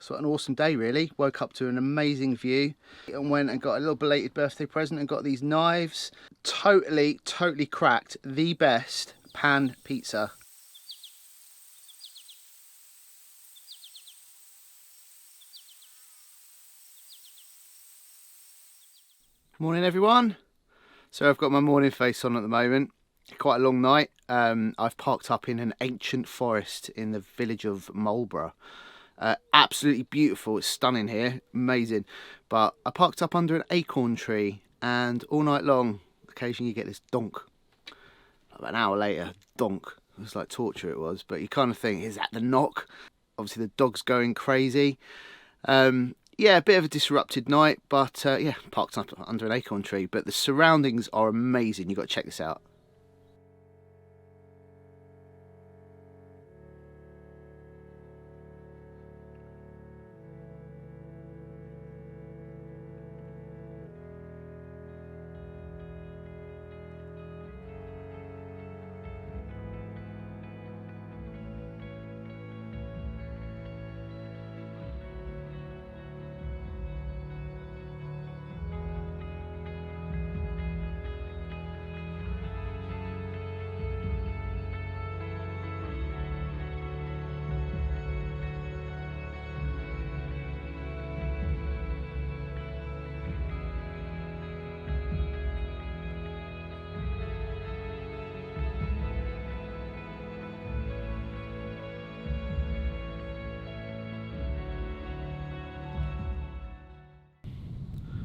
So an awesome day really. Woke up to an amazing view and went and got a little belated birthday present and got these knives. Totally cracked the best pan pizza. Morning everyone. So I've got my morning face on at the moment. Quite a long night. I've parked up in an ancient forest in the village of Marlborough. Absolutely beautiful, it's stunning here, amazing. But I parked up under an acorn tree and all night long, occasionally you get this donk. About an hour later, donk. It was like torture it was, but you kind of think, is that the knock? Obviously the dog's going crazy. Yeah, a bit of a disrupted night, but yeah, parked up under an acorn tree. But the surroundings are amazing, you've got to check this out.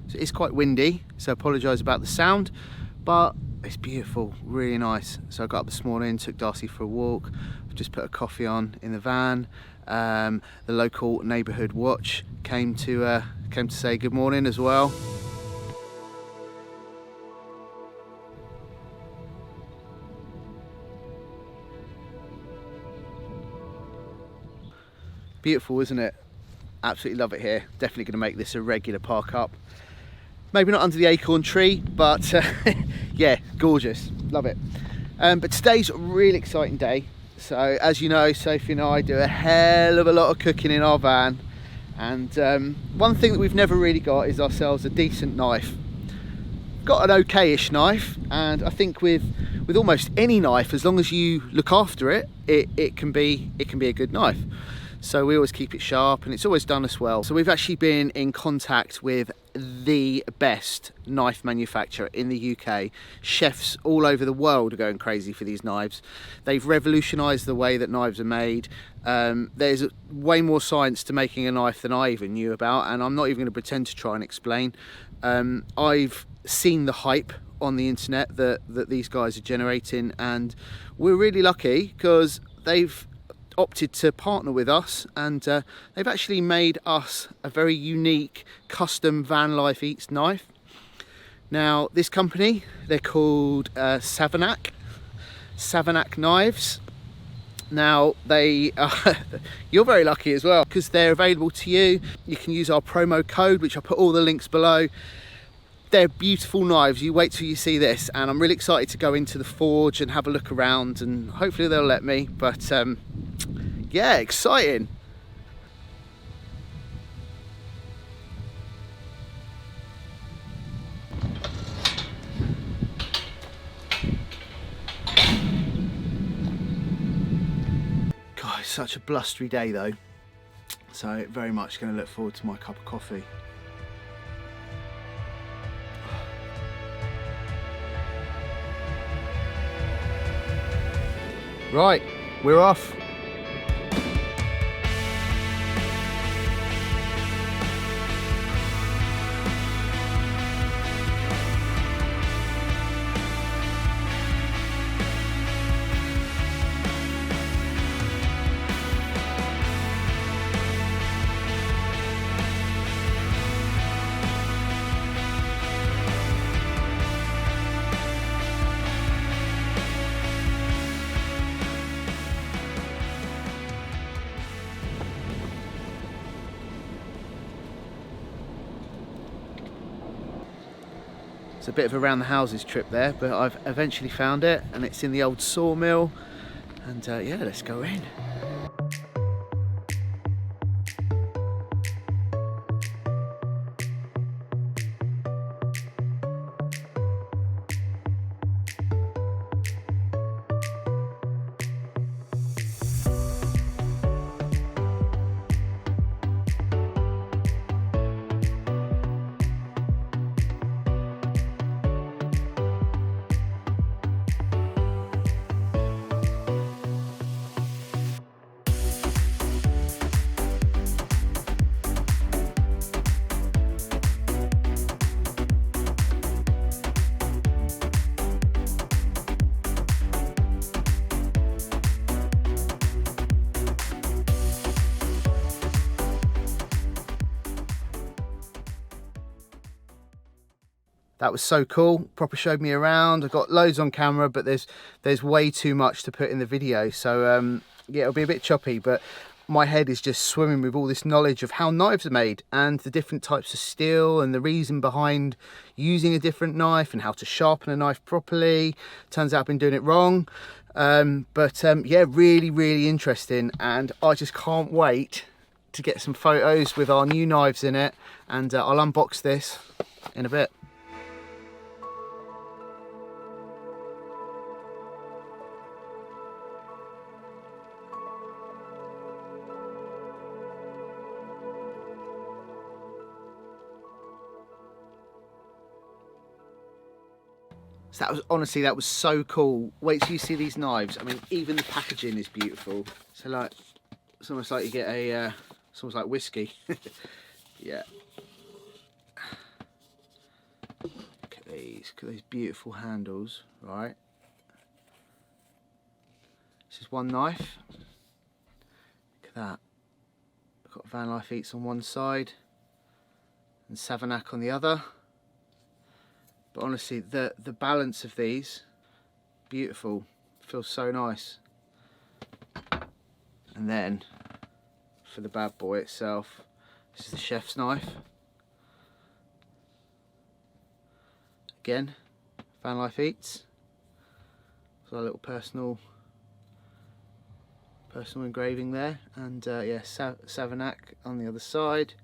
So it's quite windy, so I apologise about the sound, but it's beautiful, really nice. So I got up this morning, took Darcy for a walk, I've just put a coffee on in the van. The local neighbourhood watch came to say good morning as well. Beautiful, isn't it? Absolutely love it here. Definitely going to make this a regular park up. Maybe not under the acorn tree, but yeah, gorgeous, love it. But today's a really exciting day. So as you know, Sophie and I do a hell of a lot of cooking in our van. And one thing that we've never really got is ourselves a decent knife. Got an okay-ish knife, and I think with almost any knife, as long as you look after it, it can be a good knife. So we always keep it sharp and it's always done us well. So we've actually been in contact with the best knife manufacturer in the UK. Chefs all over the world are going crazy for these knives. They've revolutionised the way that knives are made. There's way more science to making a knife than I even knew about, and I'm not even going to pretend to try and explain. I've seen the hype on the internet that these guys are generating, and we're really lucky because they've opted to partner with us, and they've actually made us a very unique custom Vanlife Eats knife. Now this company, they're called Savanak knives. Now they you're very lucky as well because they're available to you. You can use our promo code, which I'll put all the links below. They're beautiful knives. You wait till you see this, and I'm really excited to go into the forge and have a look around, and hopefully they'll let me. But yeah, exciting. God, it's such a blustery day though, so very much going to look forward to my cup of coffee. Right, we're off. It's a bit of a round the houses trip there, but I've eventually found it, and it's in the old sawmill. And yeah, let's go in. That was so cool. Proper showed me around. I got loads on camera, but there's way too much to put in the video. So yeah, it'll be a bit choppy, but my head is just swimming with all this knowledge of how knives are made and the different types of steel and the reason behind using a different knife and how to sharpen a knife properly. Turns out I've been doing it wrong. Yeah, really interesting, and I just can't wait to get some photos with our new knives in it, and I'll unbox this in a bit. So that was, honestly, that was so cool. Wait till you see these knives. I mean, even the packaging is beautiful. So like, it's almost like you get a, it's almost like whiskey. Yeah. Look at these beautiful handles, right? This is one knife. Look at that. I've got Vanlife Eats on one side and Savanak on the other. But honestly, the balance of these, beautiful, feels so nice. And then, for the bad boy itself, this is the chef's knife. Again, Vanlife Eats. So a little personal engraving there, and yeah, Savanak on the other side.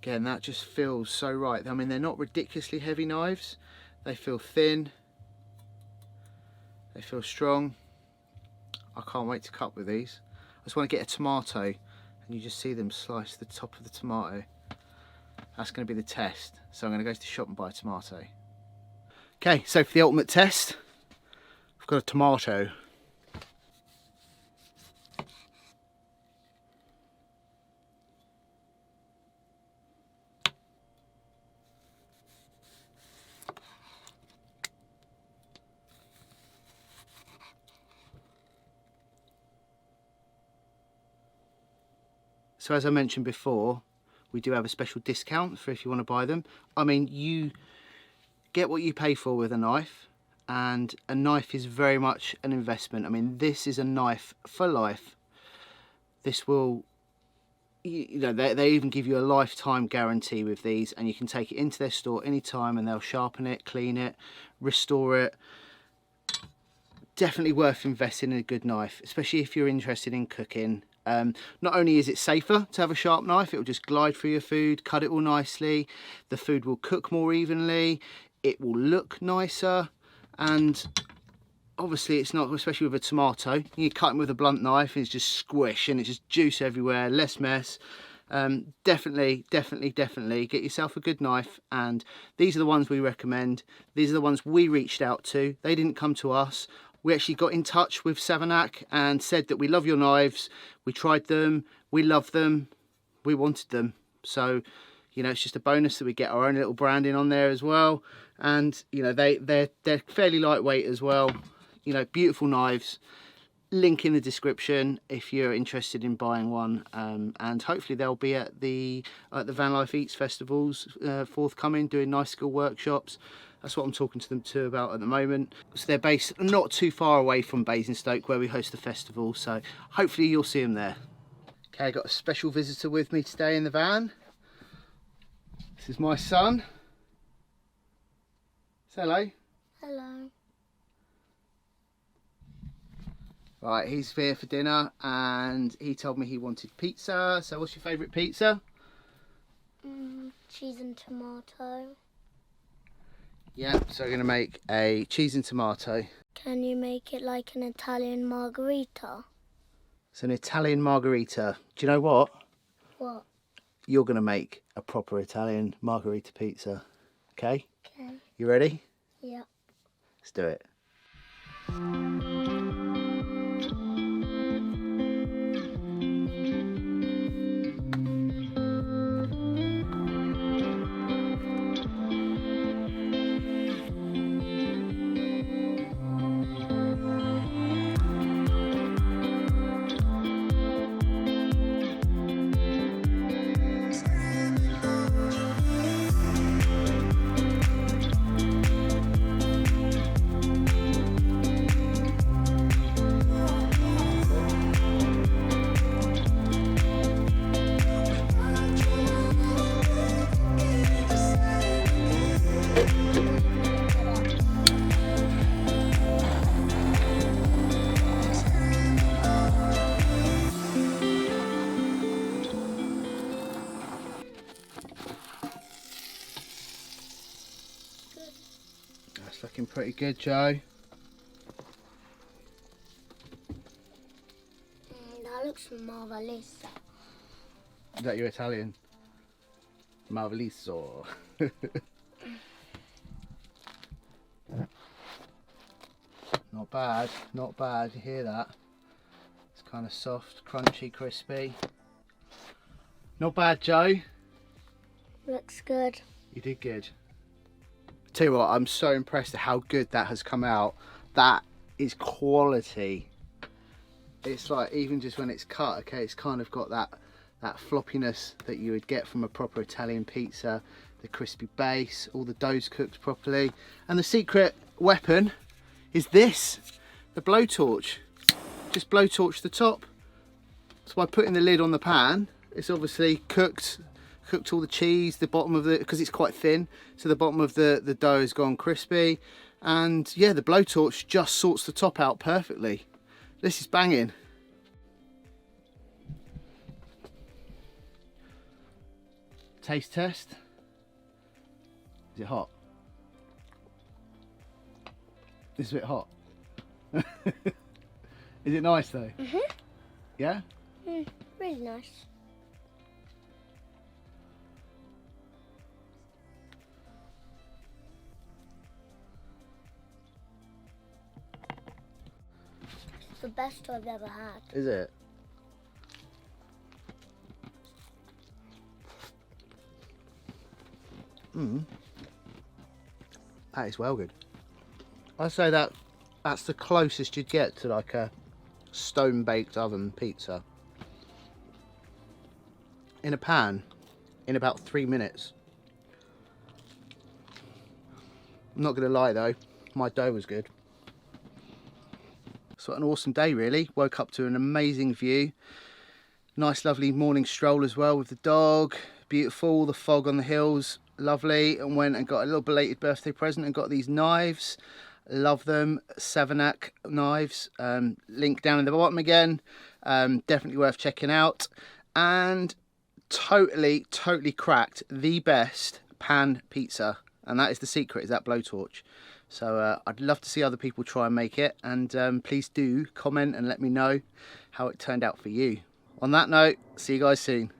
Again, that just feels so right. I mean, they're not ridiculously heavy knives. They feel thin. They feel strong. I can't wait to cut with these. I just want to get a tomato, and you just see them slice the top of the tomato. That's going to be the test. So I'm going to go to the shop and buy a tomato. Okay, so for the ultimate test, I've got a tomato. So as I mentioned before, we do have a special discount for if you want to buy them. I mean, you get what you pay for with a knife, and a knife is very much an investment. I mean, this is a knife for life. This will, you know, they even give you a lifetime guarantee with these, and you can take it into their store anytime and they'll sharpen it, clean it, restore it. Definitely worth investing in a good knife, especially if you're interested in cooking. Not only is it safer to have a sharp knife, it will just glide through your food, cut it all nicely, the food will cook more evenly, it will look nicer, and obviously it's not, especially with a tomato, you cut them with a blunt knife and it's just squish and it's just juice everywhere, less mess. Definitely get yourself a good knife, and these are the ones we recommend. These are the ones we reached out to. They didn't come to us. We actually got in touch with Savanak and said that we love your knives, we tried them, we love them, we wanted them. So, you know, it's just a bonus that we get our own little branding on there as well. And, you know, they're fairly lightweight as well. You know, beautiful knives. Link in the description if you're interested in buying one. And hopefully they'll be at the Vanlife Eats festivals forthcoming, doing nice skill workshops. That's what I'm talking to them about at the moment. So they're based not too far away from Basingstoke, where we host the festival. So hopefully you'll see them there. Okay, I got a special visitor with me today in the van. This is my son. Say hello. Hello. Right, he's here for dinner, and he told me he wanted pizza. So what's your favourite pizza? Cheese and tomato. Yeah, so we're going to make a cheese and tomato. Can you make it like an Italian margherita? It's an Italian margherita. Do you know what? What? You're going to make a proper Italian margherita pizza. Okay? Okay. You ready? Yeah. Let's do it. Looking pretty good, Joe. That looks marvelous. Is that your Italian? Marveliso. Not bad, not bad. You hear that? It's kind of soft, crunchy, crispy. Not bad, Joe. Looks good. You did good. Tell you what, I'm so impressed at how good that has come out. That is quality. It's like, even just when it's cut, okay, it's kind of got that floppiness that you would get from a proper Italian pizza. The crispy base, all the dough's cooked properly. And the secret weapon is this, the blowtorch. Just blowtorch the top. So by putting the lid on the pan, it's obviously cooked all the cheese, the bottom of the, because it's quite thin, so the bottom of the dough has gone crispy. And yeah, the blowtorch just sorts the top out perfectly. This is banging. Taste test. Is it hot? It's a bit hot. Is it nice though? Mhm. Yeah? Really nice. It's the best I've ever had. Is it? That is well good. I'd say that's the closest you'd get to like a stone baked oven pizza. In a pan in about 3 minutes. I'm not gonna lie though, my dough was good. So an awesome day really. Woke up to an amazing view. Nice lovely morning stroll as well with the dog. Beautiful, the fog on the hills, lovely. And went and got a little belated birthday present and got these knives. Love them, Savanak knives. Link down in the bottom again. Definitely worth checking out. And totally cracked the best pan pizza. And that is the secret, is that blowtorch. So I'd love to see other people try and make it. And please do comment and let me know how it turned out for you. On that note, see you guys soon.